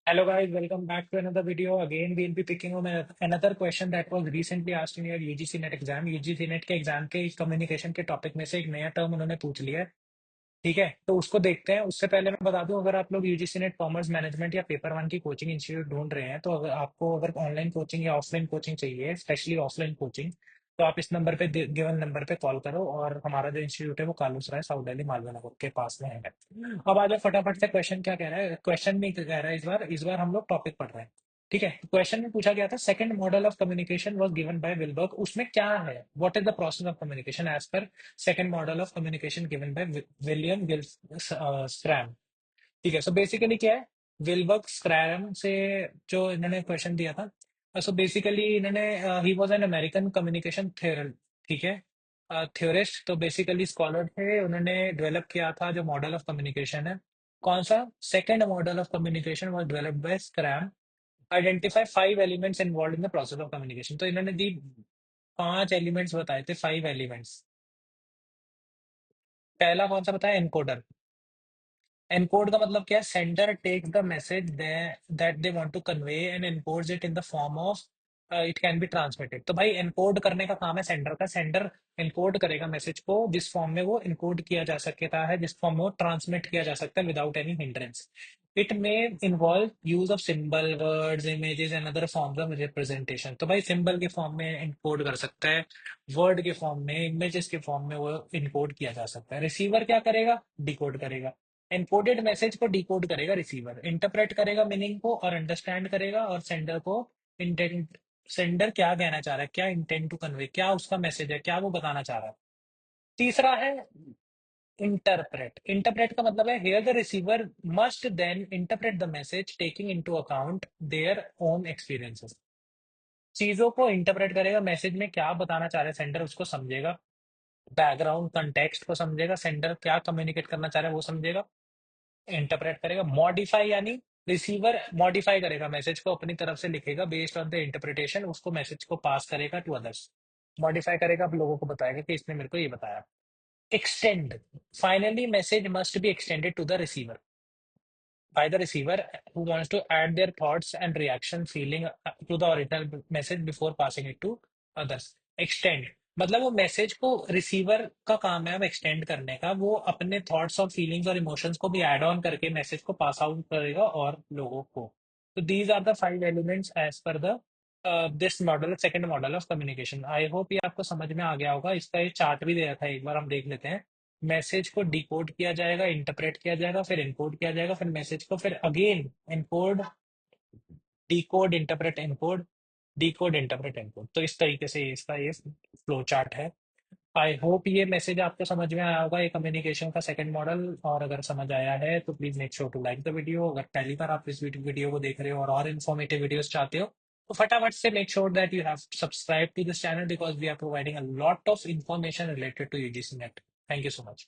Hello guys, welcome back to another video. Again, we'll be picking up another question that was recently asked in your UGC NET exam. UGC NET के exam के communication के topic में से एक नया term उन्होंने पूछ लिया है। ठीक है, तो उसको देखते हैं। उससे पहले मैं बता दूं, अगर आप लोग यूजीसी नेट कॉमर्स मैनेजमेंट या पेपर वन की कोचिंग इंस्टीट्यूट ढूंढ रहे हैं, तो अगर ऑनलाइन कोचिंग या ऑफलाइन कोचिंग चाहिए, स्पेशली ऑफलाइन कोचिंग, तो आप इस नंबर पे गिवन नंबर पे कॉल करो। और हमारा जो इंस्टीट्यूट है वो कालूसराय साउथ दिल्ली मालवीय नगर के पास में है। अब आ जाओ फटाफट से, क्वेश्चन क्या कह रहा है। क्वेश्चन नहीं कह रहा है, इस बार हम लोग टॉपिक पढ़ रहे हैं। ठीक है, क्वेश्चन में पूछा गया था second model of communication was given by Wilbur. उसमें क्या है, what is the process of communication as per second model of communication given by William Gill Schramm. ठीक है, सो बेसिकली क्या है, विलबर्ग स्क्रैम से जो इन्होंने क्वेश्चन दिया था। सो बेसिकली इन्होंने, he was an American communication theory, ठीक है, थ्योरिस्ट। तो बेसिकली स्कॉलर थे, उन्होंने डेवलप किया था जो मॉडल ऑफ कम्युनिकेशन है। कौन सा? Second model of communication was developed by scrum. Identify 5 elements involve in the process of communication. तो इन्होंने दी 5 एलिमेंट्स बताए थे, 5 एलिमेंट्स। पहला कौन सा बताया? एनकोडर। एनकोड का मतलब क्या है? Sender takes the message that they want to convey and encodes it in the form of it can be transmitted. तो भाई एनकोड करने का काम है सेंडर का। सेंडर एनकोड करेगा मैसेज को जिस फॉर्म में वो एनकोड किया जा सकता है, जिस फॉर्म में वो ट्रांसमिट किया जा सकता है without any hindrance. It may involve use of symbol, words, images and other forms of representation. तो भाई सिंबल के फॉर्म में एनकोड कर सकता है, वर्ड के फॉर्म में, इमेजेस के फॉर्म में वो इनकोड किया जा सकता है। रिसीवर क्या करेगा? डिकोड करेगा। एनकोडेड मैसेज को डिकोड करेगा रिसीवर, इंटरप्रेट करेगा मीनिंग को और अंडरस्टैंड करेगा, और सेंडर को इंटेंट, सेंडर क्या कहना चाह रहा है, क्या इंटेंट टू कन्वे, क्या उसका मैसेज है, क्या वो बताना चाह रहा है। तीसरा है इंटरप्रेट। इंटरप्रेट का मतलब है here the receiver must then interpret the message taking into account their own experiences. चीजों को इंटरप्रेट करेगा, मैसेज में क्या बताना चाह रहा है सेंडर उसको समझेगा, बैकग्राउंड कंटेक्स्ट को समझेगा, सेंडर क्या कम्युनिकेट करना चाह रहा है वो समझेगा, इंटरप्रेट करेगा। मॉडिफाई यानी रिसीवर मॉडिफाई करेगा मैसेज को, अपनी तरफ से लिखेगा बेस्ड ऑन द इंटरप्रिटेशन, उसको मैसेज को पास करेगा टू अदर्स। मॉडिफाई करेगा, अब लोगों को बताएगा कि इसने मेरे को ये बताया। Extend, finally message must be extended to the receiver by the receiver who wants to add their thoughts and reaction feeling to the original message before passing it to others. Extend मतलब वो message को receiver का काम है अब extend करने का, वो अपने थॉट्स और फीलिंग्स और इमोशंस को भी ऐड ऑन करके मैसेज को पास आउट करेगा और लोगों को। तो these are the 5 elements as per the this model, second model of communication. I hope ये आपको समझ में आ गया होगा। इसका ये चार्ट भी दे रखा है, एक बार हम देख लेते हैं। मैसेज को डिकोड किया जाएगा, इंटरप्रेट किया जाएगा, फिर एनकोड किया जाएगा, फिर मैसेज को फिर again encode, decode, interpret, encode, decode, interpret, encode. तो इस तरीके से इसका ये फ्लो चार्ट है। आई होप ये मैसेज आपको समझ में आया होगा, ये कम्युनिकेशन का सेकंड मॉडल। और अगर समझ आया है तो please make sure to like the video. अगर पहली बार आप इस वीडियो को देख रहे हो और इन्फॉर्मेटिव वीडियोस चाहते हो, तो फटाफट से make sure that you have subscribe to this channel, because we are providing a lot of information related to UGC NET. Thank you so much.